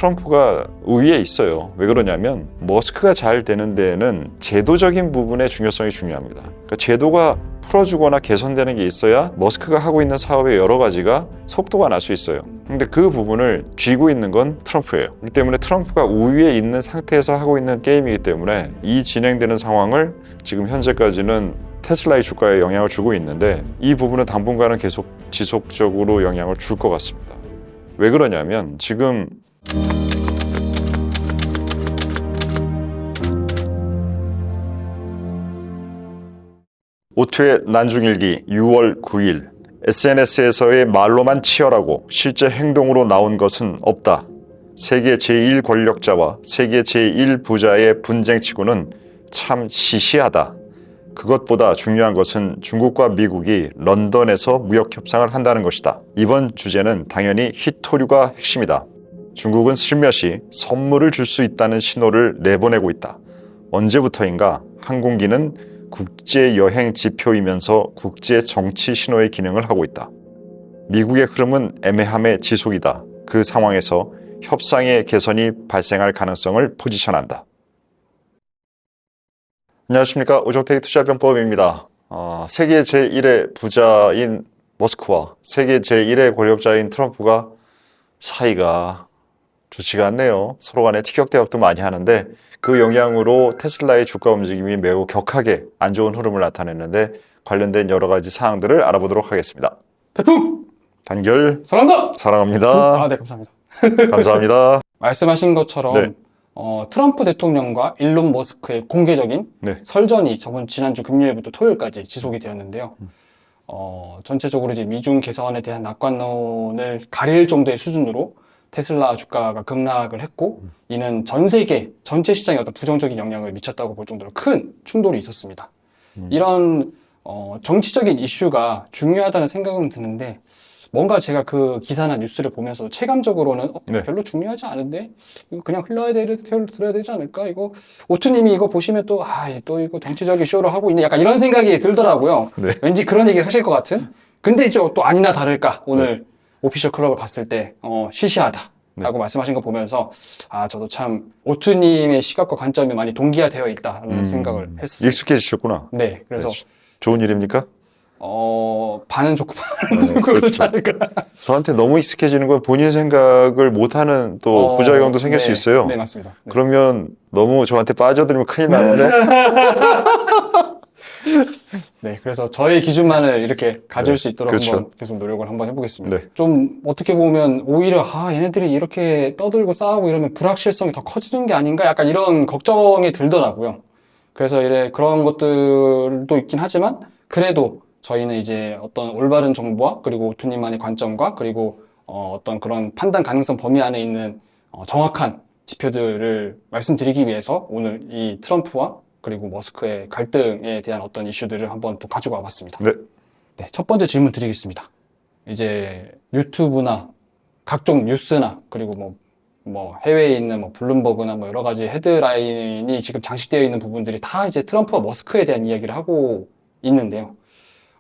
트럼프가 우위에 있어요. 왜 그러냐면 머스크가 잘 되는 데에는 제도적인 부분의 중요성이 중요합니다. 그러니까 제도가 풀어주거나 개선되는 게 있어야 머스크가 하고 있는 사업의 여러 가지가 속도가 날 수 있어요. 근데 그 부분을 쥐고 있는 건 트럼프예요. 그렇기 때문에 트럼프가 우위에 있는 상태에서 하고 있는 게임이기 때문에 이 진행되는 상황을 지금 현재까지는 테슬라의 주가에 영향을 주고 있는데 이 부분은 당분간은 계속 지속적으로 영향을 줄 것 같습니다. 왜 그러냐면 지금 오투의 난중일기 6월 9일 SNS에서의 말로만 치열하고 실제 행동으로 나온 것은 없다. 세계 제1권력자와 세계 제1부자의 분쟁치고는 참 시시하다. 그것보다 중요한 것은 중국과 미국이 런던에서 무역 협상을 한다는 것이다. 이번 주제는 당연히 히토류가 핵심이다. 중국은 슬며시 선물을 줄 수 있다는 신호를 내보내고 있다. 언제부터인가 항공기는 국제여행 지표이면서 국제정치 신호의 기능을 하고 있다. 미국의 흐름은 애매함의 지속이다. 그 상황에서 협상의 개선이 발생할 가능성을 포지션한다. 안녕하십니까. 오정태의 투자병법입니다. 세계 제1의 부자인 머스크와 세계 제1의 권력자인 트럼프가 사이가 좋지가 않네요. 서로 간에 티격태격도 많이 하는데 그 영향으로 테슬라의 주가 움직임이 매우 격하게 안 좋은 흐름을 나타냈는데 관련된 여러 가지 사항들을 알아보도록 하겠습니다. 태풍! 단결 사랑합니다! 사랑합니다. 네, 감사합니다. 감사합니다. 말씀하신 것처럼 네. 트럼프 대통령과 일론 머스크의 공개적인 네. 설전이 지난주 금요일부터 토요일까지 지속이 되었는데요. 전체적으로 이제 미중 개선에 대한 낙관론을 가릴 정도의 수준으로 테슬라 주가가 급락을 했고, 이는 전 세계 전체 시장에 어떤 부정적인 영향을 미쳤다고 볼 정도로 큰 충돌이 있었습니다. 이런 정치적인 이슈가 중요하다는 생각은 드는데, 뭔가 제가 그 기사나 뉴스를 보면서 체감적으로는 네. 별로 중요하지 않은데 이거 그냥 들어야 되지 않을까? 이거 오투님이 이거 보시면 또 이거 정치적인 쇼를 하고 있네, 약간 이런 생각이 들더라고요. 네. 왠지 그런 얘기를 하실 것 같은. 근데 이제 또 아니나 다를까 오늘 오피셜 클럽을 봤을 때 시시하다라고 말씀하신 거 보면서 저도 참 오투님의 시각과 관점이 많이 동기화되어 있다는 생각을 했었어요. 익숙해지셨구나. 네, 그래서 네. 좋은 일입니까? 반은 좋고 반은 좋고 그렇지 않을까. 저한테 너무 익숙해지는 건 본인 생각을 못하는 또 부작용도 생길 수 있어요. 네, 맞습니다. 네. 그러면 너무 저한테 빠져들면 큰일 나는데. 네, 그래서 저의 기준만을 이렇게 가질 수 있도록 그렇죠. 한번 계속 노력을 한번 해보겠습니다. 네. 좀 어떻게 보면 오히려 얘네들이 이렇게 떠들고 싸우고 이러면 불확실성이 더 커지는 게 아닌가, 약간 이런 걱정이 들더라고요. 그래서 그런 것들도 있긴 하지만 그래도 저희는 이제 어떤 올바른 정보와 그리고 오투님만의 관점과 그리고 어떤 그런 판단 가능성 범위 안에 있는 정확한 지표들을 말씀드리기 위해서 오늘 이 트럼프와 그리고 머스크의 갈등에 대한 어떤 이슈들을 한번 또 가지고 와봤습니다. 네. 네, 첫 번째 질문 드리겠습니다. 이제 유튜브나 각종 뉴스나 그리고 뭐 해외에 있는 블룸버그나 여러 가지 헤드라인이 지금 장식되어 있는 부분들이 다 이제 트럼프와 머스크에 대한 이야기를 하고 있는데요.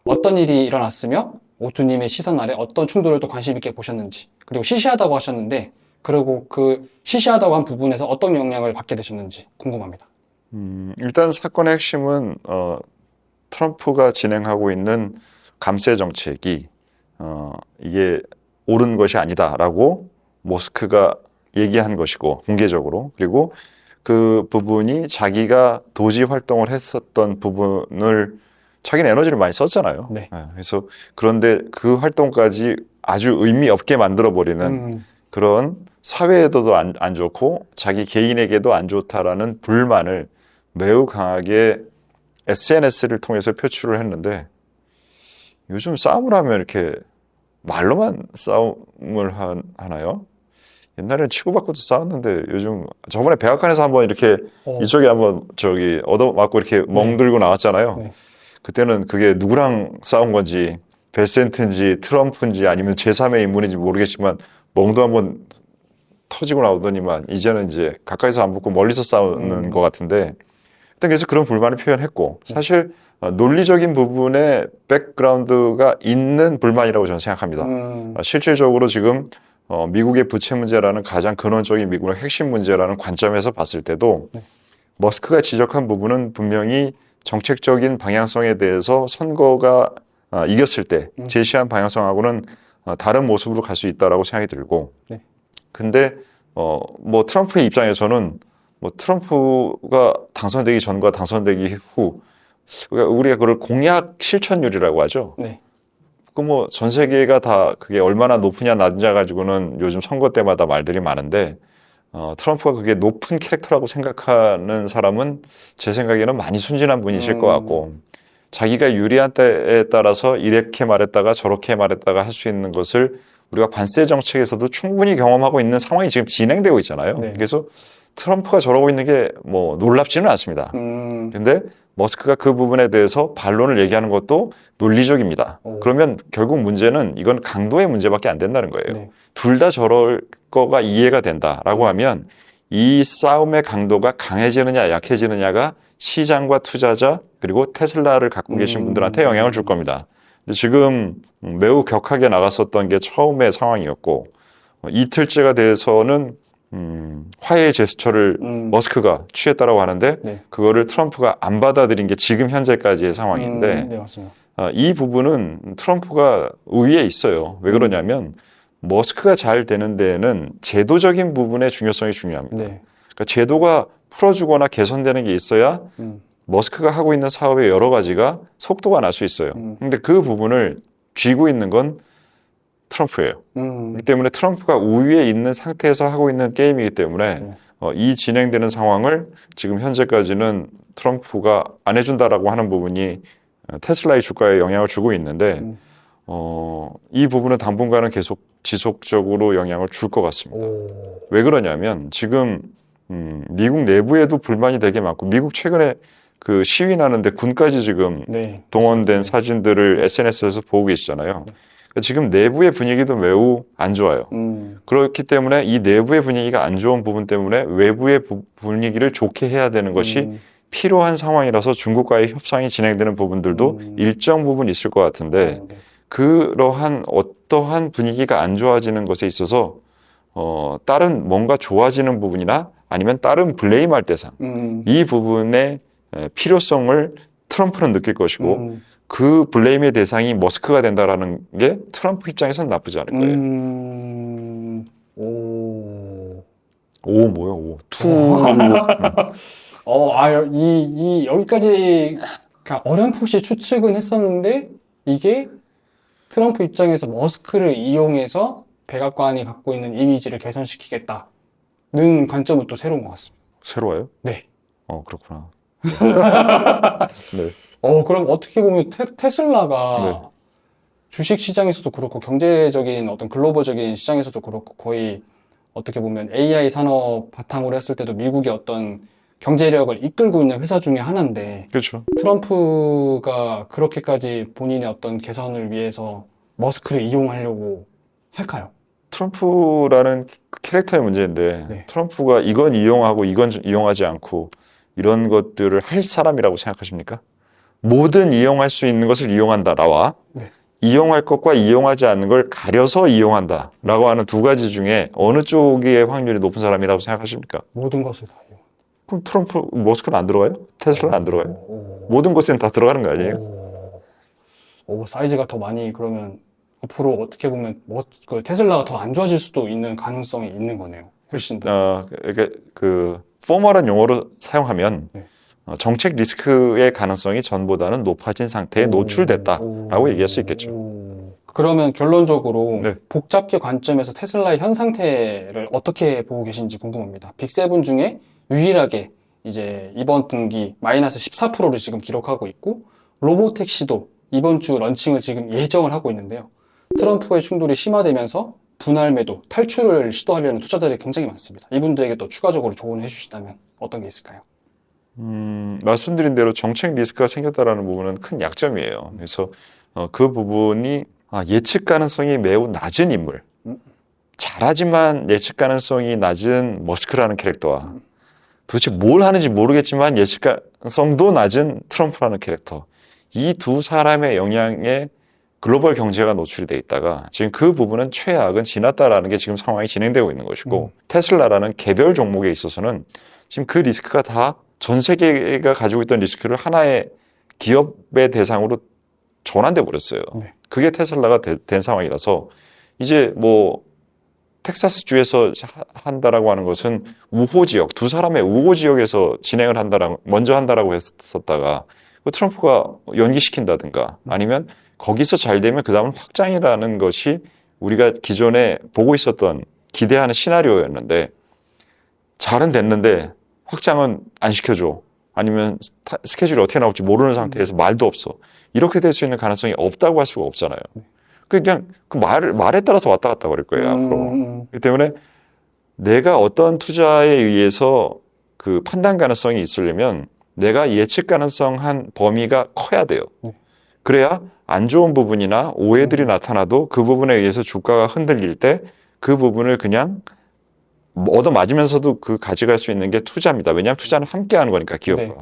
어떤 일이 일어났으며 오투님의 시선 아래 어떤 충돌을 또 관심 있게 보셨는지, 그리고 시시하다고 하셨는데 그리고 그 시시하다고 한 부분에서 어떤 영향을 받게 되셨는지 궁금합니다. 일단 사건의 핵심은 트럼프가 진행하고 있는 감세 정책이 이게 옳은 것이 아니다라고 머스크가 얘기한 것이고, 공개적으로. 그리고 그 부분이 자기가 도지 활동을 했었던 부분을 자기는 에너지를 많이 썼잖아요. 네. 그래서 그런데 그 활동까지 아주 의미 없게 만들어버리는 그런 사회에도 안 좋고 자기 개인에게도 안 좋다라는 불만을 매우 강하게 SNS를 통해서 표출을 했는데, 요즘 싸움을 하면 이렇게 말로만 싸움을 하나요? 옛날에는 치고받고도 싸웠는데 요즘 저번에 백악관에서 한번 이렇게 이쪽에 한번 얻어맞고 이렇게 멍들고 나왔잖아요. 네. 그때는 그게 누구랑 싸운 건지 베센트인지 트럼프인지 아니면 제3의 인물인지 모르겠지만 멍도 한번 터지고 나오더니만 이제는 이제 가까이서 안 붙고 멀리서 싸우는 것 같은데, 일단 그래서 그런 불만을 표현했고, 사실 논리적인 부분에 백그라운드가 있는 불만이라고 저는 생각합니다. 실질적으로 지금 미국의 부채 문제라는 가장 근원적인 미국의 핵심 문제라는 관점에서 봤을 때도 네. 머스크가 지적한 부분은 분명히 정책적인 방향성에 대해서 선거가 이겼을 때 제시한 방향성하고는 다른 모습으로 갈 수 있다라고 생각이 들고, 네. 근데 뭐 트럼프의 입장에서는 뭐 트럼프가 당선되기 전과 당선되기 후, 그러니까 우리가 그걸 공약 실천율이라고 하죠. 네. 그 뭐 전 세계가 다 그게 얼마나 높으냐 낮냐 가지고는 요즘 선거 때마다 말들이 많은데, 트럼프가 그게 높은 캐릭터라고 생각하는 사람은 제 생각에는 많이 순진한 분이실 것 같고, 자기가 유리한 때에 따라서 이렇게 말했다가 저렇게 말했다가 할 수 있는 것을 우리가 관세 정책에서도 충분히 경험하고 있는 상황이 지금 진행되고 있잖아요. 네. 그래서 트럼프가 저러고 있는 게 뭐 놀랍지는 않습니다. 근데 머스크가 그 부분에 대해서 반론을 얘기하는 것도 논리적입니다. 그러면 결국 문제는 이건 강도의 문제밖에 안 된다는 거예요. 네. 둘 다 저럴 거가 이해가 된다라고 하면 이 싸움의 강도가 강해지느냐 약해지느냐가 시장과 투자자 그리고 테슬라를 갖고 계신 분들한테 영향을 줄 겁니다. 근데 지금 매우 격하게 나갔었던 게 처음의 상황이었고, 이틀째가 돼서는 화해의 제스처를 머스크가 취했다라고 하는데, 네. 그거를 트럼프가 안 받아들인 게 지금 현재까지의 상황인데, 네, 맞습니다. 이 부분은 트럼프가 우위에 있어요. 왜 그러냐면 머스크가 잘 되는 데에는 제도적인 부분의 중요성이 중요합니다. 네. 그러니까 제도가 풀어주거나 개선되는 게 있어야 머스크가 하고 있는 사업의 여러 가지가 속도가 날 수 있어요. 근데 그 부분을 쥐고 있는 건 트럼프예요. 그렇기 때문에 트럼프가 우위에 있는 상태에서 하고 있는 게임이기 때문에 이 진행되는 상황을 지금 현재까지는 트럼프가 안 해준다라고 하는 부분이 테슬라의 주가에 영향을 주고 있는데, 이 부분은 당분간은 계속 지속적으로 영향을 줄 것 같습니다. 왜 그러냐면 지금 미국 내부에도 불만이 되게 많고, 미국 최근에 그 시위 나는데 군까지 지금 네. 동원된 네. 사진들을 SNS에서 보고 계시잖아요. 지금 내부의 분위기도 매우 안 좋아요. 그렇기 때문에 이 내부의 분위기가 안 좋은 부분 때문에 외부의 분위기를 좋게 해야 되는 것이 필요한 상황이라서 중국과의 협상이 진행되는 부분들도 일정 부분 있을 것 같은데, 네. 그러한 어떠한 분위기가 안 좋아지는 것에 있어서 다른 뭔가 좋아지는 부분이나 아니면 다른 블레임할 대상, 이 부분의 필요성을 트럼프는 느낄 것이고, 그 블레임의 대상이 머스크가 된다라는 게 트럼프 입장에서는 나쁘지 않을 거예요. 오 뭐야 오 투. 여기까지 그냥 어렴풋이 추측은 했었는데, 이게 트럼프 입장에서 머스크를 이용해서 백악관이 갖고 있는 이미지를 개선시키겠다는 관점은 또 새로운 것 같습니다. 새로워요? 네. 그렇구나. 네. 그럼 어떻게 보면 테슬라가 네. 주식 시장에서도 그렇고 경제적인 어떤 글로벌적인 시장에서도 그렇고 거의 어떻게 보면 AI 산업 바탕으로 했을 때도 미국의 어떤 경제력을 이끌고 있는 회사 중에 하나인데, 그렇죠. 트럼프가 그렇게까지 본인의 어떤 개선을 위해서 머스크를 이용하려고 할까요? 트럼프라는 캐릭터의 문제인데, 네. 트럼프가 이건 이용하고 이건 이용하지 않고 이런 것들을 할 사람이라고 생각하십니까? 모든 이용할 수 있는 것을 이용한다, 나와. 네. 이용할 것과 이용하지 않는 걸 가려서 이용한다라고 하는 두 가지 중에 어느 쪽의 확률이 높은 사람이라고 생각하십니까? 모든 것을 다 이용. 그럼 머스크는 안 들어가요? 테슬라는 안 들어가요? 모든 것에는 다 들어가는 거 아니에요? 사이즈가 더 많이, 그러면 앞으로 어떻게 보면 테슬라가 더 안 좋아질 수도 있는 가능성이 있는 거네요. 훨씬 더. 그러니까 그 포멀한 용어로 사용하면 네. 정책 리스크의 가능성이 전보다는 높아진 상태에 노출됐다라고 얘기할 수 있겠죠. 그러면 결론적으로 네. 복잡계 관점에서 테슬라의 현 상태를 어떻게 보고 계신지 궁금합니다. 빅7 중에 유일하게 이제 이번 분기 마이너스 14%를 지금 기록하고 있고, 로보택시도 이번 주 런칭을 지금 예정을 하고 있는데요. 트럼프의 충돌이 심화되면서 분할 매도, 탈출을 시도하려는 투자자들이 굉장히 많습니다. 이분들에게 또 추가적으로 조언을 해주시다면 어떤 게 있을까요? 말씀드린 대로 정책 리스크가 생겼다라는 부분은 큰 약점이에요. 그래서 그 부분이 예측 가능성이 매우 낮은 인물, 잘하지만 예측 가능성이 낮은 머스크라는 캐릭터와 도대체 뭘 하는지 모르겠지만 예측 가능성도 낮은 트럼프라는 캐릭터, 이 두 사람의 영향에 글로벌 경제가 노출이 돼 있다가 지금 그 부분은 최악은 지났다라는 게 지금 상황이 진행되고 있는 것이고 테슬라라는 개별 종목에 있어서는 지금 그 리스크가 다 전 세계가 가지고 있던 리스크를 하나의 기업의 대상으로 전환돼 버렸어요. 네. 그게 테슬라가 된 상황이라서 이제 뭐 텍사스주에서 한다라고 하는 것은 우호 지역, 두 사람의 우호 지역에서 진행을 한다라고 먼저 한다라고 했었다가 트럼프가 연기시킨다든가 아니면 거기서 잘 되면 그 다음은 확장이라는 것이 우리가 기존에 보고 있었던 기대하는 시나리오였는데 잘은 됐는데 확장은 안 시켜줘. 아니면 스케줄이 어떻게 나올지 모르는 상태에서 말도 없어. 이렇게 될 수 있는 가능성이 없다고 할 수가 없잖아요. 그냥 그 말에 따라서 왔다 갔다 버릴 거예요, 앞으로. 그렇기 때문에 내가 어떤 투자에 의해서 그 판단 가능성이 있으려면 내가 예측 가능성한 범위가 커야 돼요. 그래야 안 좋은 부분이나 오해들이 나타나도 그 부분에 의해서 주가가 흔들릴 때 그 부분을 그냥 얻어맞으면서도 그 가져갈 수 있는 게 투자입니다. 왜냐하면 투자는 함께 하는 거니까, 기업과. 네.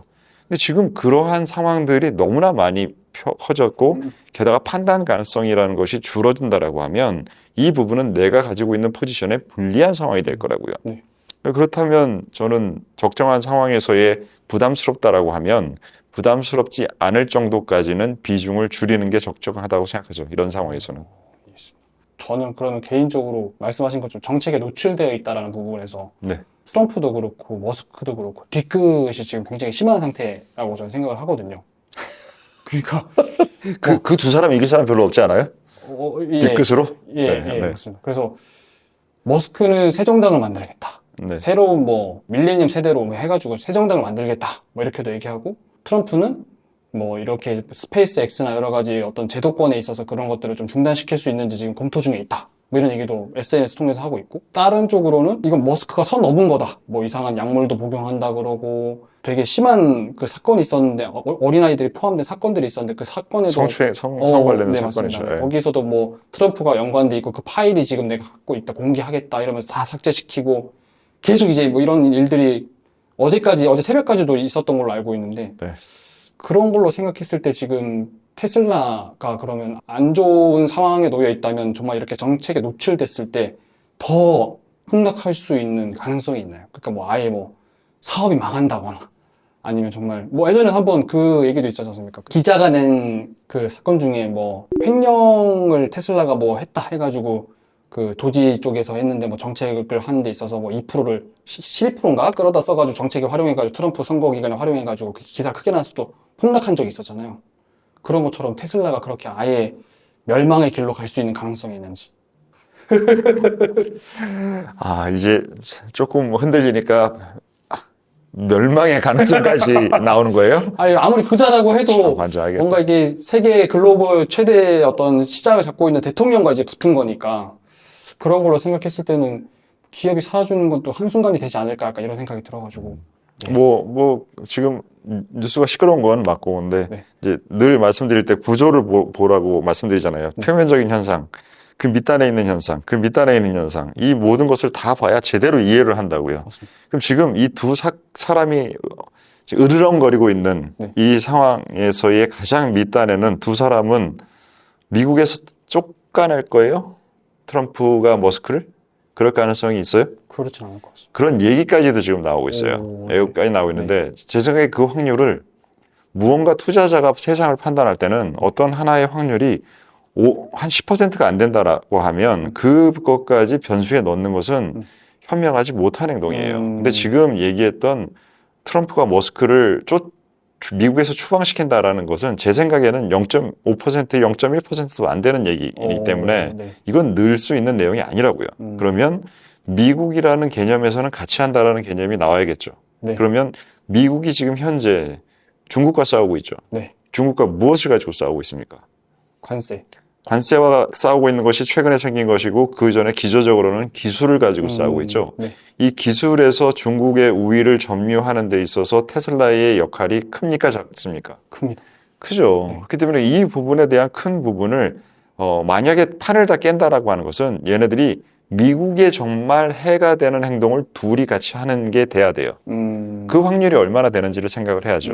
근데 지금 그러한 상황들이 너무나 많이 커졌고 게다가 판단 가능성이라는 것이 줄어든다라고 하면 이 부분은 내가 가지고 있는 포지션에 불리한 상황이 될 거라고요. 네. 그렇다면 저는 적정한 상황에서의 부담스럽다라고 하면 부담스럽지 않을 정도까지는 비중을 줄이는 게 적정하다고 생각하죠. 이런 상황에서는. 저는 그러면 개인적으로 말씀하신 것처럼 정책에 노출되어 있다라는 부분에서 네. 트럼프도 그렇고 머스크도 그렇고 뒤끝이 지금 굉장히 심한 상태라고 저는 생각을 하거든요. 그러니까 그 두 사람 이길 사람 별로 없지 않아요? 예, 뒤끝으로? 예, 네, 예, 네. 맞습니다. 그래서 머스크는 새 정당을 만들겠다. 네. 새로운 뭐 밀레니엄 세대로 뭐 해가지고 새 정당을 만들겠다. 뭐 이렇게도 얘기하고 트럼프는 뭐 이렇게 스페이스 X나 여러 가지 어떤 제도권에 있어서 그런 것들을 좀 중단시킬 수 있는지 지금 검토 중에 있다. 뭐 이런 얘기도 SNS 통해서 하고 있고 다른 쪽으로는 이건 머스크가 선 넘은 거다. 뭐 이상한 약물도 복용한다 그러고 되게 심한 그 사건이 있었는데 어린아이들이 포함된 사건들이 있었는데 그 사건에도 성 관련된 네, 사건이죠. 맞습니다. 예. 거기서도 뭐 트럼프가 연관돼 있고 그 파일이 지금 내가 갖고 있다 공개하겠다 이러면서 다 삭제시키고 계속 이제 뭐 이런 일들이 어제 새벽까지도 있었던 걸로 알고 있는데 네. 그런 걸로 생각했을 때 지금 테슬라가 그러면 안 좋은 상황에 놓여 있다면 정말 이렇게 정책에 노출됐을 때 더 폭락할 수 있는 가능성이 있나요? 그러니까 뭐 아예 뭐 사업이 망한다거나 아니면 정말 뭐 예전에 한번 그 얘기도 있었지 않습니까? 기자가 낸 그 사건 중에 뭐 횡령을 테슬라가 뭐 했다 해가지고 그 도지 쪽에서 했는데 뭐 정책을 하는 데 있어서 뭐 2%를 12%인가 끌어다 써가지고 정책에 활용해가지고 트럼프 선거 기간에 활용해가지고 그 기사 크게 나서 또 폭락한 적이 있었잖아요. 그런 것처럼 테슬라가 그렇게 아예 멸망의 길로 갈 수 있는 가능성이 있는지. 아, 이제 조금 흔들리니까 멸망의 가능성까지 나오는 거예요? 아니, 아무리 부자라고 해도 맞아, 알겠다. 뭔가 이게 세계 글로벌 최대 어떤 시장을 잡고 있는 대통령과 이제 붙은 거니까 그런 걸로 생각했을 때는 기업이 사라지는 것도 한순간이 되지 않을까 약간 이런 생각이 들어가지고. 뭐 지금 뉴스가 시끄러운 건 맞고 근데 네. 이제 늘 말씀드릴 때 구조를 보라고 말씀드리잖아요. 표면적인 현상, 그 밑단에 있는 현상, 그 밑단에 있는 현상, 이 모든 것을 다 봐야 제대로 이해를 한다고요. 맞습니다. 그럼 지금 이 두 사람이 으르렁거리고 있는 네. 이 상황에서의 가장 밑단에는 두 사람은 미국에서 쫓아낼 거예요? 트럼프가 머스크를? 그럴 가능성이 있어요? 그렇진 않을 것 같습니다. 그런 얘기까지도 지금 나오고 있어요. 오, 애국까지 나오고 있는데 제 생각에 그 확률을 무언가 투자자가 세상을 판단할 때는 어떤 하나의 확률이 한 10%가 안 된다라고 하면 그것까지 변수에 넣는 것은 현명하지 못한 행동이에요. 근데 지금 얘기했던 트럼프가 머스크를 미국에서 추방시킨다라는 것은 제 생각에는 0.5%, 0.1%도 안 되는 얘기이기 때문에 네. 이건 늘 수 있는 내용이 아니라고요. 그러면 미국이라는 개념에서는 같이 한다라는 개념이 나와야겠죠. 네. 그러면 미국이 지금 현재 중국과 싸우고 있죠. 네. 중국과 무엇을 가지고 싸우고 있습니까? 관세. 관세와 싸우고 있는 것이 최근에 생긴 것이고 그 전에 기저적으로는 기술을 가지고 싸우고 있죠. 네. 이 기술에서 중국의 우위를 점유하는 데 있어서 테슬라의 역할이 큽니까 작습니까? 큽니다. 크죠. 네. 그렇기 때문에 이 부분에 대한 큰 부분을 만약에 판을 다 깬다라고 하는 것은 얘네들이 미국에 정말 해가 되는 행동을 둘이 같이 하는 게 돼야 돼요. 그 확률이 얼마나 되는지를 생각을 해야죠.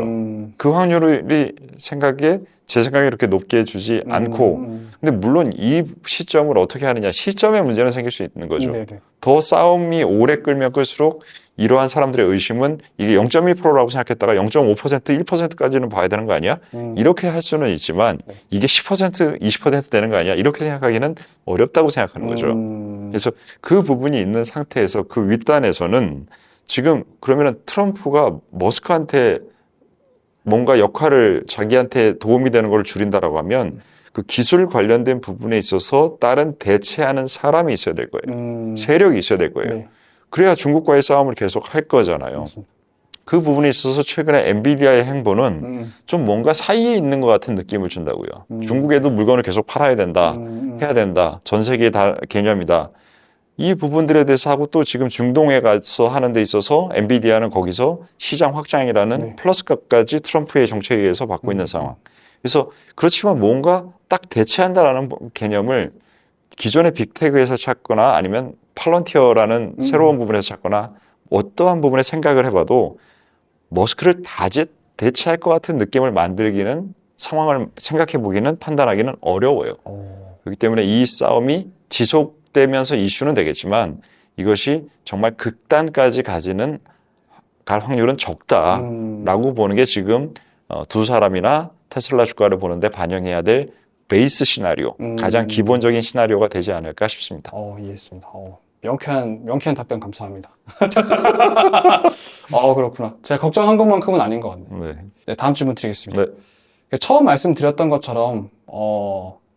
그 확률이 제 생각에 이렇게 높게 주지 않고 근데 물론 이 시점을 어떻게 하느냐, 시점에 문제는 생길 수 있는 거죠. 네네. 더 싸움이 오래 끌면 끌수록 이러한 사람들의 의심은 이게 0.1%라고 생각했다가 0.5%, 1%까지는 봐야 되는 거 아니야? 이렇게 할 수는 있지만 네. 이게 10%, 20% 되는 거 아니야? 이렇게 생각하기는 어렵다고 생각하는 거죠. 그래서 그 부분이 있는 상태에서 그 윗단에서는 지금 그러면은 트럼프가 머스크한테 뭔가 역할을 자기한테 도움이 되는 걸 줄인다라고 하면 그 기술 관련된 부분에 있어서 다른 대체하는 사람이 있어야 될 거예요. 세력이 있어야 될 거예요. 네. 그래야 중국과의 싸움을 계속 할 거잖아요. 맞습니다. 그 부분에 있어서 최근에 엔비디아의 행보는 좀 뭔가 사이에 있는 것 같은 느낌을 준다고요. 중국에도 물건을 계속 팔아야 된다, 해야 된다, 전 세계의 다 개념이다. 이 부분들에 대해서 하고 또 지금 중동에 가서 하는 데 있어서 엔비디아는 거기서 시장 확장이라는 네. 플러스값까지 트럼프의 정책에 의해서 받고 있는 상황. 그래서 그렇지만 뭔가 딱 대체한다라는 개념을 기존의 빅테크에서 찾거나 아니면 팔런티어라는 새로운 부분에서 찾거나 어떠한 부분에 생각을 해봐도 머스크를 대체할 것 같은 느낌을 만들기는 상황을 생각해 보기는 판단하기는 어려워요. 그렇기 때문에 이 싸움이 지속되면서 이슈는 되겠지만 이것이 정말 극단까지 갈 확률은 적다라고 보는 게 지금 두 사람이나 테슬라 주가를 보는데 반영해야 될 베이스 시나리오, 가장 기본적인 시나리오가 되지 않을까 싶습니다. 이해했습니다. 명쾌한 답변 감사합니다. 그렇구나. 제가 걱정한 것만큼은 아닌 것 같네요. 네, 다음 질문 드리겠습니다. 네. 처음 말씀드렸던 것처럼,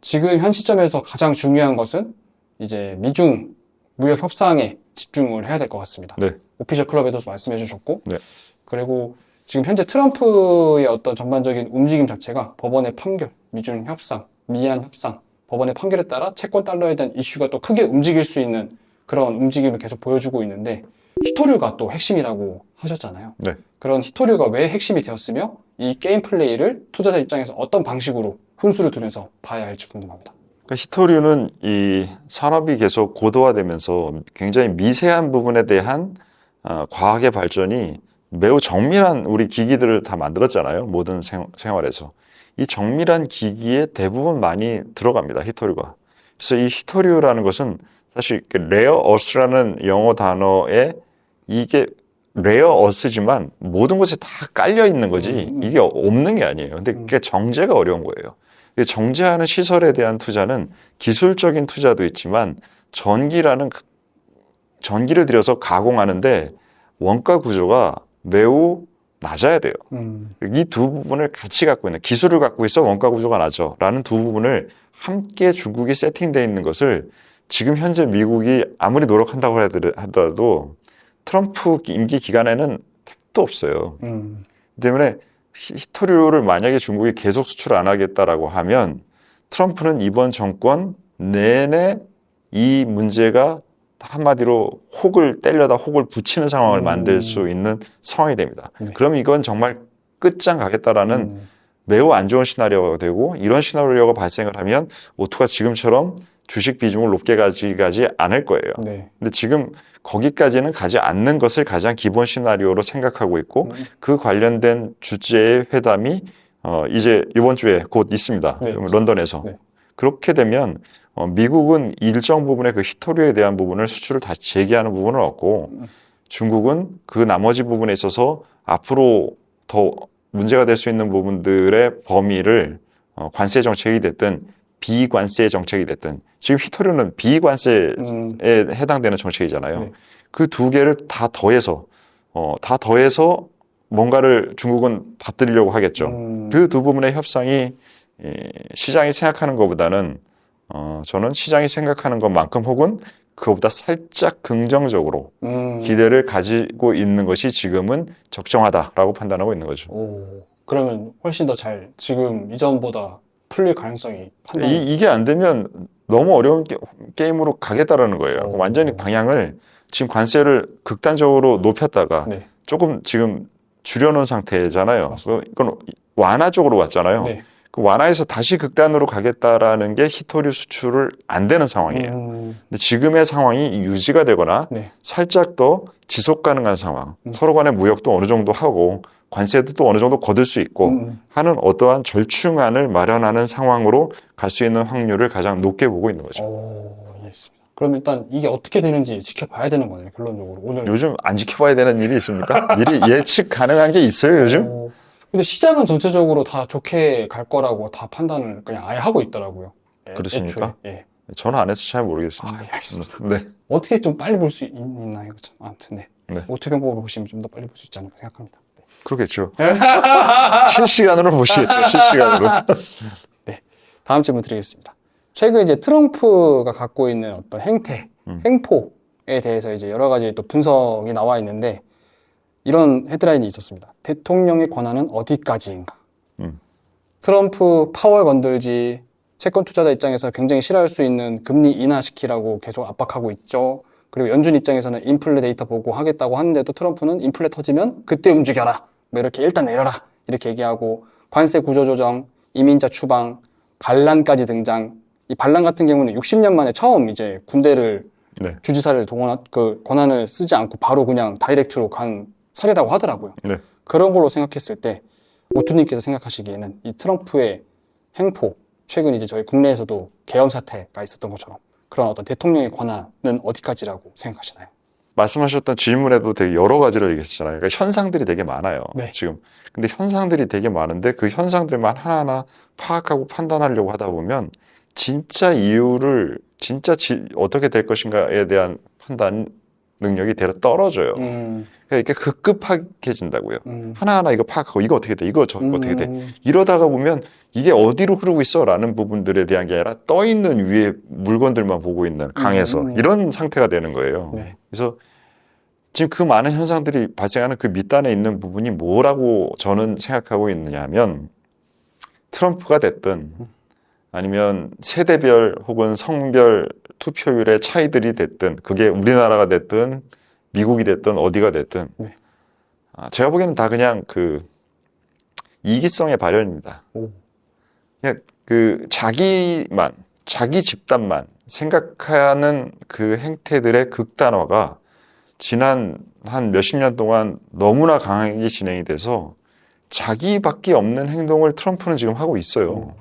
지금 현 시점에서 가장 중요한 것은 이제 미중 무역 협상에 집중을 해야 될 것 같습니다. 네. 오피셜 클럽에도 말씀해 주셨고, 네. 그리고 지금 현재 트럼프의 어떤 전반적인 움직임 자체가 법원의 판결, 미중 협상, 미한 협상, 법원의 판결에 따라 채권 달러에 대한 이슈가 또 크게 움직일 수 있는 그런 움직임을 계속 보여주고 있는데 히토류가 또 핵심이라고 하셨잖아요. 네. 그런 히토류가 왜 핵심이 되었으며 이 게임 플레이를 투자자 입장에서 어떤 방식으로 훈수를 두면서 봐야 할지 궁금합니다. 그러니까 히토류는 이 산업이 계속 고도화되면서 굉장히 미세한 부분에 대한 과학의 발전이 매우 정밀한 우리 기기들을 다 만들었잖아요. 모든 생활에서. 이 정밀한 기기에 대부분 많이 들어갑니다. 히토류가. 그래서 이 히토류라는 것은 사실 레어 어스라는 영어 단어에 이게 레어 어스지만 모든 곳에 다 깔려 있는 거지 이게 없는 게 아니에요. 근데 그게 정제가 어려운 거예요. 정제하는 시설에 대한 투자는 기술적인 투자도 있지만 전기를 들여서 가공하는데 원가 구조가 매우 낮아야 돼요. 이 두 부분을 같이 갖고 있는 기술을 갖고 있어 원가 구조가 낮아 라는 두 부분을 함께 중국이 세팅되어 있는 것을 지금 현재 미국이 아무리 노력한다고 하더라도 트럼프 임기 기간에는 택도 없어요. 때문에 히토류를 만약에 중국이 계속 수출 안 하겠다라고 하면 트럼프는 이번 정권 내내 이 문제가 한마디로 혹을 때려다 혹을 붙이는 상황을 만들 수 있는 상황이 됩니다. 그럼 이건 정말 끝장 가겠다라는 매우 안 좋은 시나리오가 되고 이런 시나리오가 발생을 하면 오토가 지금처럼 주식 비중을 높게 가지 않을 거예요. 근데 지금 거기까지는 가지 않는 것을 가장 기본 시나리오로 생각하고 있고 그 관련된 주제의 회담이 이제 이번 주에 곧 있습니다. 런던에서. 그렇게 되면 미국은 일정 부분의 그 히토류에 대한 부분을 수출을 다시 재개하는 부분을 얻고 중국은 그 나머지 부분에 있어서 앞으로 더 문제가 될 수 있는 부분들의 범위를 관세 정책이 됐든 비관세 정책이 됐든 지금 히토류는 비관세에 해당되는 정책이잖아요. 그 두 개를 다 더해서 뭔가를 중국은 받들려고 하겠죠. 그 두 부분의 협상이 시장이 생각하는 것보다는 저는 시장이 생각하는 것만큼 혹은 그것보다 살짝 긍정적으로 기대를 가지고 있는 것이 지금은 적정하다라고 판단하고 있는 거죠. 그러면 훨씬 더 잘 지금 이전보다 풀릴 가능성이 이게 안 되면 너무 어려운 게임으로 가겠다라는 거예요. 완전히 방향을 지금 관세를 극단적으로 높였다가 조금 지금 줄여놓은 상태잖아요. 이건 완화 쪽으로 왔잖아요. 그 완화해서 다시 극단으로 가겠다라는 게 히토류 수출을 안 되는 상황이에요. 근데 지금의 상황이 유지가 되거나 네. 살짝 더 지속 가능한 상황, 서로 간의 무역도 어느 정도 하고 관세도 또 어느 정도 거둘 수 있고 하는 어떠한 절충안을 마련하는 상황으로 갈 수 있는 확률을 가장 높게 보고 있는 거죠. 이해했습니다. 그럼 일단 이게 어떻게 되는지 지켜봐야 되는 거네요, 결론적으로. 오늘. 요즘 안 지켜봐야 되는 일이 있습니까? 미리 예측 가능한 게 있어요, 요즘? 근데 시장은 전체적으로 다 좋게 갈 거라고 다 판단을 그냥 아예 하고 있더라고요. 그렇습니까? 애초에. 예. 저는 안 해서 잘 모르겠습니다. 예, 알겠습니다. 네. 어떻게 좀 빨리 볼 수 있나요? 그쵸? 아무튼, 네. 네. 오토 경보를 보시면 좀 더 빨리 볼 수 있지 않을까 생각합니다. 네. 그러겠죠. 실시간으로 보시겠죠, 실시간으로. 네. 다음 질문 드리겠습니다. 최근 이제 트럼프가 갖고 있는 어떤 행태, 행포에 대해서 이제 여러 가지 또 분석이 나와 있는데, 이런 헤드라인이 있었습니다. 대통령의 권한은 어디까지인가? 트럼프 파월 건들지, 채권 투자자 입장에서 굉장히 싫어할 수 있는 금리 인하시키라고 계속 압박하고 있죠. 그리고 연준 입장에서는 인플레 데이터 보고 하겠다고 하는데도 트럼프는 인플레 터지면 그때 움직여라. 뭐 이렇게 일단 내려라. 이렇게 얘기하고, 관세 구조 조정, 이민자 추방, 반란까지 등장. 이 반란 같은 경우는 60년 만에 처음 이제 군대를 네. 주지사를 그 권한을 쓰지 않고 바로 그냥 다이렉트로 간 사례라고 하더라고요. 네. 그런 걸로 생각했을 때 오투님께서 생각하시기에는 이 트럼프의 행포, 최근 이제 저희 국내에서도 계엄 사태가 있었던 것처럼 그런 어떤 대통령의 권한은 어디까지라고 생각하시나요? 말씀하셨던 질문에도 되게 여러 가지를 얘기했잖아요. 그러니까 현상들이 되게 많아요. 네. 지금. 근데 현상들이 되게 많은데 그 현상들만 하나하나 파악하고 판단하려고 하다 보면 진짜 이유를 어떻게 될 것인가에 대한 판단 능력이 대략 떨어져요. 그러니까 이렇게 급급하게진다고요. 하나하나 이거 파악하고 이거 어떻게 돼? 이거 저 어떻게 돼? 이러다가 보면 이게 어디로 흐르고 있어? 라는 부분들에 대한 게 아니라 떠 있는 위에 물건들만 보고 있는 강에서 이런 상태가 되는 거예요. 네. 그래서 지금 그 많은 현상들이 발생하는 그 밑단에 있는 부분이 뭐라고 저는 생각하고 있느냐 하면 트럼프가 됐든 아니면 세대별 혹은 성별 투표율의 차이들이 됐든 그게 우리나라가 됐든 미국이 됐든 어디가 됐든 네. 제가 보기에는 다 그냥 그 이기성의 발현입니다. 그냥 그 자기 집단만 생각하는 그 행태들의 극단화가 지난 한 몇십 년 동안 너무나 강하게 진행이 돼서 자기밖에 없는 행동을 트럼프는 지금 하고 있어요.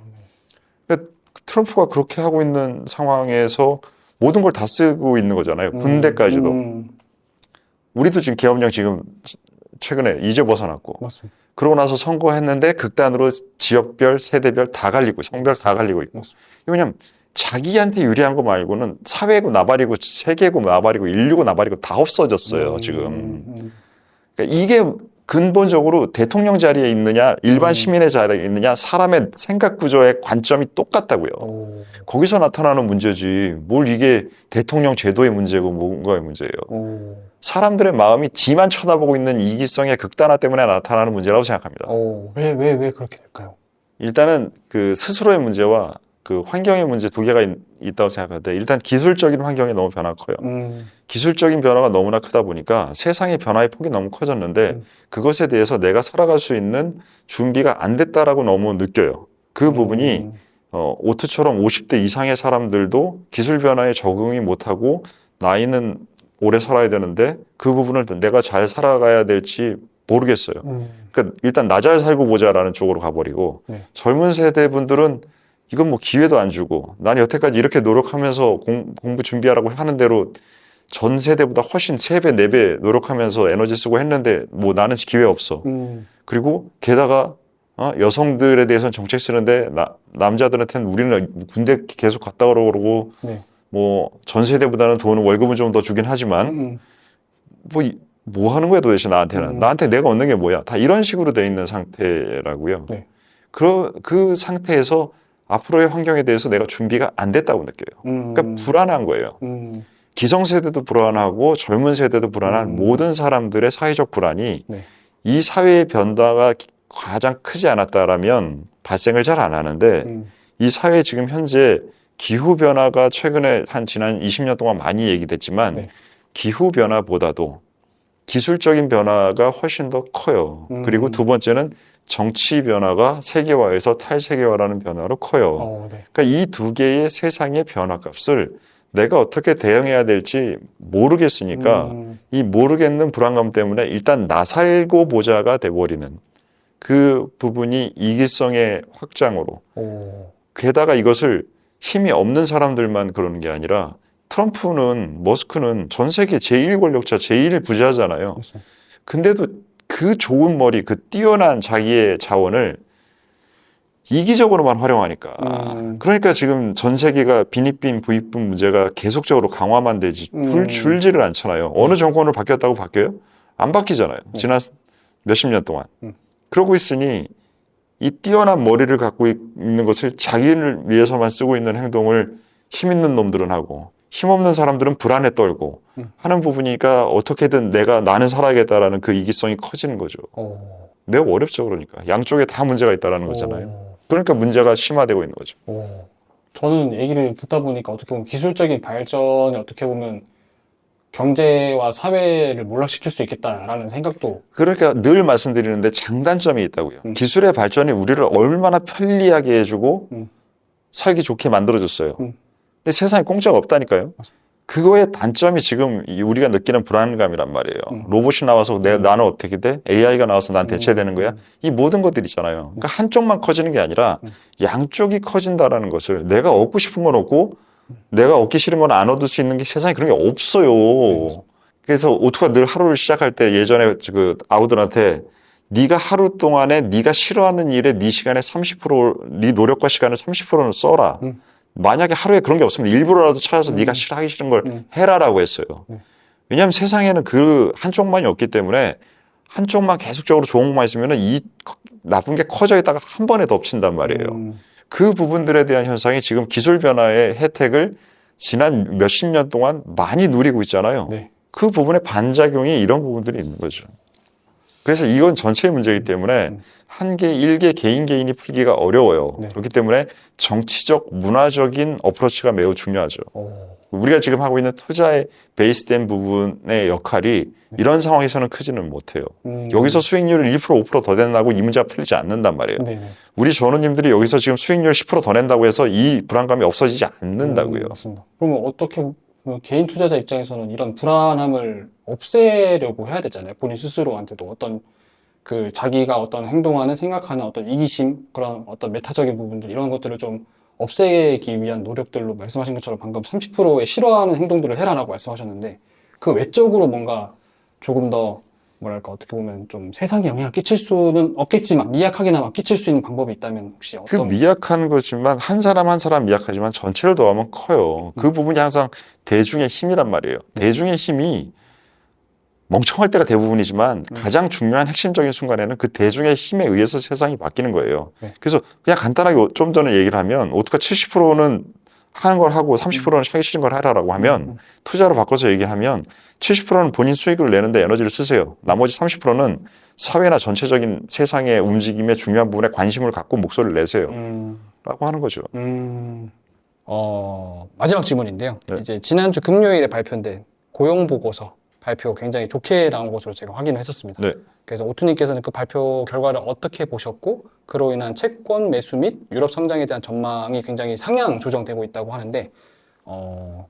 그러니까 트럼프가 그렇게 하고 있는 상황에서 모든 걸 다 쓰고 있는 거잖아요. 군대까지도. 우리도 지금 계엄령 지금 최근에 이제 벗어났고. 맞습니다. 그러고 나서 선거했는데 극단으로 지역별, 세대별 다 갈리고 성별 다 갈리고 있고. 왜냐면 자기한테 유리한 거 말고는 사회고 나발이고 세계고 나발이고 인류고 나발이고 다 없어졌어요, 지금. 그러니까 이게 근본적으로 대통령 자리에 있느냐, 일반 시민의 자리에 있느냐, 사람의 생각 구조의 관점이 똑같다고요. 거기서 나타나는 문제지. 뭘 이게 대통령 제도의 문제고 뭔가의 문제예요. 사람들의 마음이 지만 쳐다보고 있는 이기성의 극단화 때문에 나타나는 문제라고 생각합니다. 왜 그렇게 될까요? 일단은 그 스스로의 문제와 그 환경의 문제 두 개가 있다고 생각하는데 일단 기술적인 환경이 너무 변화가 커요. 기술적인 변화가 너무나 크다 보니까 세상의 변화의 폭이 너무 커졌는데 그것에 대해서 내가 살아갈 수 있는 준비가 안 됐다라고 너무 느껴요. 그 부분이 오트처럼 50대 이상의 사람들도 기술 변화에 적응이 못하고 나이는 오래 살아야 되는데 그 부분을 내가 잘 살아가야 될지 모르겠어요. 그러니까 일단 나 잘 살고 보자라는 쪽으로 가버리고 젊은 세대 분들은 이건 뭐 기회도 안 주고 난 여태까지 이렇게 노력하면서 공부 준비하라고 하는 대로 전 세대보다 훨씬 3배, 4배 노력하면서 에너지 쓰고 했는데 뭐 나는 기회 없어. 그리고 게다가 여성들에 대해서는 정책 쓰는데 남자들한테는 우리는 군대 계속 갔다 오라고 그러고 뭐 전 세대보다는 돈은 월급은 좀 더 주긴 하지만 뭐 하는 거야 도대체 나한테는. 나한테 내가 얻는 게 뭐야. 다 이런 식으로 돼 있는 상태라고요. 그 상태에서 앞으로의 환경에 대해서 내가 준비가 안 됐다고 느껴요. 그러니까 불안한 거예요. 기성세대도 불안하고 젊은 세대도 불안한 모든 사람들의 사회적 불안이 이 사회의 변화가 가장 크지 않았다라면 발생을 잘 안 하는데 이 사회 지금 현재 기후변화가 최근에 지난 20년 동안 많이 얘기됐지만 기후변화보다도 기술적인 변화가 훨씬 더 커요. 그리고 두 번째는 정치 변화가 세계화에서 탈세계화라는 변화로 커요. 네. 그러니까 이 두 개의 세상의 변화값을 내가 어떻게 대응해야 될지 모르겠으니까 이 모르겠는 불안감 때문에 일단 나 살고 보자가 돼버리는 그 부분이 이기성의 확장으로 게다가 이것을 힘이 없는 사람들만 그러는 게 아니라 트럼프는 머스크는 전 세계 제1 권력자, 제1 부자잖아요. 그렇죠. 근데도 그 좋은 머리, 그 뛰어난 자기의 자원을 이기적으로만 활용하니까. 그러니까 지금 전 세계가 빈익빈 부익분 문제가 계속적으로 강화만 되지 줄지를 않잖아요. 어느 정권을 바뀌었다고 바뀌어요? 안 바뀌잖아요. 지난 몇십 년 동안. 그러고 있으니 이 뛰어난 머리를 갖고 있는 것을 자기를 위해서만 쓰고 있는 행동을 힘 있는 놈들은 하고 힘없는 사람들은 불안에 떨고 하는 부분이니까 어떻게든 나는 살아야겠다라는 그 이기성이 커지는 거죠. 매우 어렵죠. 그러니까 양쪽에 다 문제가 있다라는 거잖아요. 그러니까 문제가 심화되고 있는 거죠. 저는 얘기를 듣다 보니까 어떻게 보면 기술적인 발전이 어떻게 보면 경제와 사회를 몰락시킬 수 있겠다라는 생각도. 그러니까 늘 말씀드리는데 장단점이 있다고요. 기술의 발전이 우리를 얼마나 편리하게 해주고 살기 좋게 만들어줬어요. 근데 세상에 공짜가 없다니까요. 그거의 단점이 지금 우리가 느끼는 불안감이란 말이에요. 로봇이 나와서 나는 어떻게 돼? AI가 나와서 난 대체되는 거야? 이 모든 것들 있잖아요. 그러니까 한쪽만 커지는 게 아니라 양쪽이 커진다라는 것을 내가 얻고 싶은 건 얻고 내가 얻기 싫은 건 안 얻을 수 있는 게 세상에 그런 게 없어요. 그래서 오토가 늘 하루를 시작할 때 예전에 그 아우들한테 네가 하루 동안에 네가 싫어하는 일에 네 시간의 30%네 노력과 시간을 30%는 써라. 만약에 하루에 그런 게 없으면 일부러라도 찾아서 네가 하기 싫은 걸 해라라고 했어요. 왜냐하면 세상에는 그 한쪽만이 없기 때문에 한쪽만 계속적으로 좋은 것만 있으면 이 나쁜 게 커져 있다가 한 번에 덮친단 말이에요. 그 부분들에 대한 현상이 지금 기술 변화의 혜택을 지난 몇십 년 동안 많이 누리고 있잖아요. 네. 그 부분의 반작용이 이런 부분들이 있는 거죠. 그래서 이건 전체의 문제이기 때문에 한 개, 일개 개인이 풀기가 어려워요. 네. 그렇기 때문에 정치적, 문화적인 어프로치가 매우 중요하죠. 우리가 지금 하고 있는 투자에 베이스된 부분의 역할이 이런 상황에서는 크지는 못해요. 여기서 수익률을 1%, 5%더 낸다고 이 문제가 풀리지 않는단 말이에요. 우리 전우님들이 여기서 지금 수익률 10%더 낸다고 해서 이 불안감이 없어지지 않는다고요. 맞습니다. 그러면 어떻게 보면 개인 투자자 입장에서는 이런 불안함을 없애려고 해야 되잖아요. 본인 스스로한테도 어떤 그 자기가 어떤 행동하는 생각하는 어떤 이기심, 그런 어떤 메타적인 부분들 이런 것들을 좀 없애기 위한 노력들로 말씀하신 것처럼 방금 30%의 싫어하는 행동들을 해라라고 말씀하셨는데 그 외적으로 뭔가 조금 더 뭐랄까 어떻게 보면 좀 세상에 영향을 끼칠 수는 없겠지만 미약하게나마 끼칠 수 있는 방법이 있다면 혹시 그 어떤 미약한 거지만 한 사람 한 사람 미약하지만 전체를 더하면 커요. 그 부분이 항상 대중의 힘이란 말이에요. 대중의 힘이 멍청할 때가 대부분이지만 가장 중요한 핵심적인 순간에는 그 대중의 힘에 의해서 세상이 바뀌는 거예요. 그래서 그냥 간단하게 좀 전에 얘기를 하면 오토가 70%는 하는 걸 하고 30%는 하기 싫은 걸 하라라고 하면 투자로 바꿔서 얘기하면 70%는 본인 수익을 내는데 에너지를 쓰세요. 나머지 30%는 사회나 전체적인 세상의 움직임에 중요한 부분에 관심을 갖고 목소리를 내세요. 라고 하는 거죠. 마지막 질문인데요. 네. 이제 지난주 금요일에 발표된 고용보고서 발표 굉장히 좋게 나온 것으로 제가 확인을 했었습니다. 네. 그래서 오투님께서는 그 발표 결과를 어떻게 보셨고 그로 인한 채권 매수 및 유럽 성장에 대한 전망이 굉장히 상향 조정되고 있다고 하는데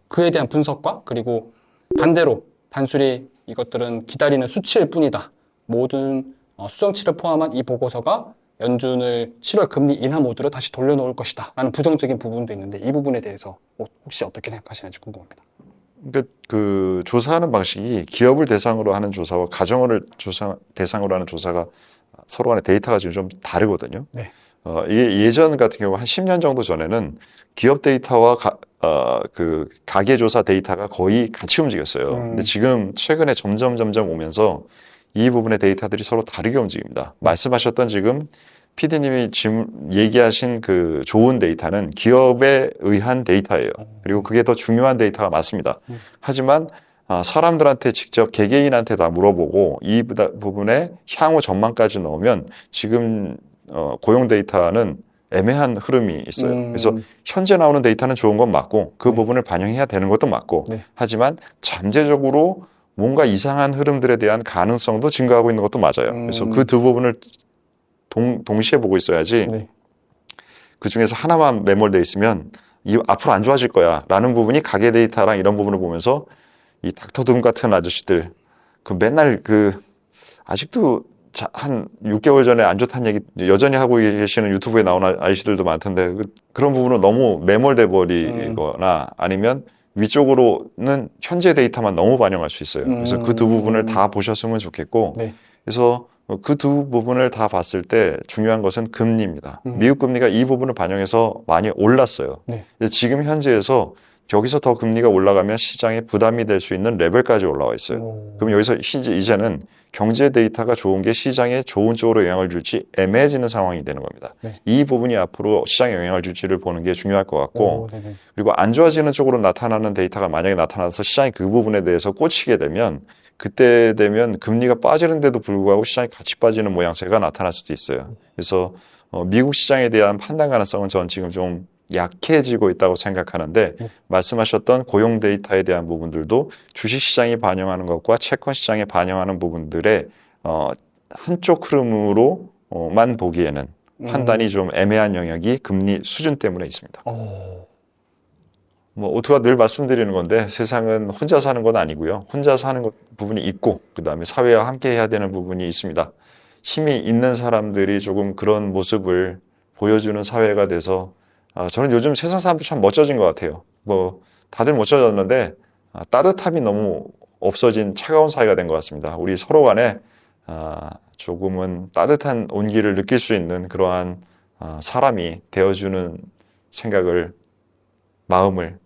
그에 대한 분석과 그리고 반대로 단순히 이것들은 기다리는 수치일 뿐이다. 모든 수정치를 포함한 이 보고서가 연준을 7월 금리 인하 모드로 다시 돌려놓을 것이다 라는 부정적인 부분도 있는데 이 부분에 대해서 혹시 어떻게 생각하시는지 궁금합니다. 그러니까 그 조사하는 방식이 기업을 대상으로 하는 조사와 가정을 대상으로 하는 조사가 서로 간의 데이터가 지금 좀 다르거든요. 네. 이게 예전 같은 경우 한 10년 정도 전에는 기업 데이터와 그 가계 조사 데이터가 거의 같이 움직였어요. 근데 지금 최근에 점점 오면서 이 부분의 데이터들이 서로 다르게 움직입니다. 말씀하셨던 지금 PD님이 지금 얘기하신 그 좋은 데이터는 기업에 의한 데이터예요. 그리고 그게 더 중요한 데이터가 맞습니다. 하지만 사람들한테 직접 개개인한테 다 물어보고 이 부분에 향후 전망까지 넣으면 지금 고용 데이터는 애매한 흐름이 있어요. 그래서 현재 나오는 데이터는 좋은 건 맞고 그 부분을 반영해야 되는 것도 맞고 하지만 잠재적으로 뭔가 이상한 흐름들에 대한 가능성도 증가하고 있는 것도 맞아요. 그래서 그 두 부분을 동시에 보고 있어야지 네. 그 중에서 하나만 매몰돼 있으면 앞으로 안 좋아질 거야 라는 부분이 가계 데이터랑 이런 부분을 보면서 이 닥터둠 같은 아저씨들 그 맨날 아직도 한 6개월 전에 안 좋다는 얘기 여전히 하고 계시는 유튜브에 나오는 아저씨들도 많던데 그런 부분은 너무 매몰돼 버리거나 아니면 위쪽으로는 현재 데이터만 너무 반영할 수 있어요. 그래서 그 두 부분을 다 보셨으면 좋겠고 네. 그래서 그 두 부분을 다 봤을 때 중요한 것은 금리입니다. 미국 금리가 이 부분을 반영해서 많이 올랐어요. 네. 지금 현재에서 여기서 더 금리가 올라가면 시장에 부담이 될 수 있는 레벨까지 올라와 있어요. 그럼 여기서 이제는 경제 데이터가 좋은 게 시장에 좋은 쪽으로 영향을 줄지 애매해지는 상황이 되는 겁니다. 네. 이 부분이 앞으로 시장에 영향을 줄지를 보는 게 중요할 것 같고 그리고 안 좋아지는 쪽으로 나타나는 데이터가 만약에 나타나서 시장이 그 부분에 대해서 꽂히게 되면 그때 되면 금리가 빠지는데도 불구하고 시장이 같이 빠지는 모양새가 나타날 수도 있어요. 그래서 미국 시장에 대한 판단 가능성은 전 지금 좀 약해지고 있다고 생각하는데 말씀하셨던 고용 데이터에 대한 부분들도 주식시장이 반영하는 것과 채권 시장이 반영하는 부분들의 한쪽 흐름으로만 보기에는 판단이 좀 애매한 영역이 금리 수준 때문에 있습니다. 오토가 늘 말씀드리는 건데 세상은 혼자 사는 건 아니고요. 혼자 사는 부분이 있고 그 다음에 사회와 함께 해야 되는 부분이 있습니다. 힘이 있는 사람들이 조금 그런 모습을 보여주는 사회가 돼서 저는 요즘 세상 사람들 참 멋져진 것 같아요. 다들 멋져졌는데 따뜻함이 너무 없어진 차가운 사회가 된 것 같습니다. 우리 서로 간에 조금은 따뜻한 온기를 느낄 수 있는 그러한 사람이 되어주는 마음을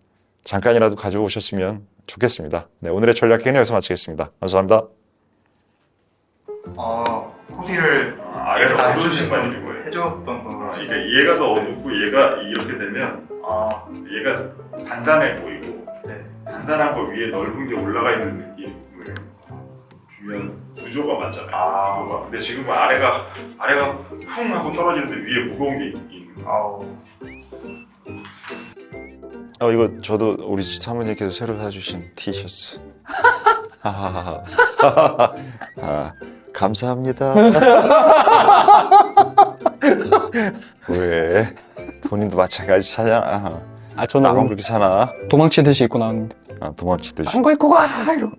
잠깐이라도 가져오셨으면 좋겠습니다. 네, 오늘의 전략회의는 여기서 마치겠습니다. 감사합니다. 코디를 아래로 다 어두우신만 있는 거예요. 해줬던 거. 그러니까 얘가 더 어둡고 얘가 이렇게 되면 얘가 단단해 보이고 네. 단단한 거 위에 넓은 게 올라가 있는 느낌을 주면 구조가 맞잖아요. 구조가. 근데 지금 아래가 쿵 하고 떨어지는데 위에 무거운 게 있는 거예요. 이거 저도 우리 사모님께서 새로 사주신 티셔츠. 감사합니다. 왜? 본인도 마찬가지 사잖아. 저는 나만 그렇게 사나? 도망치듯이 입고 나왔는데 도망치듯이. 한 거 입고 가! 이러고.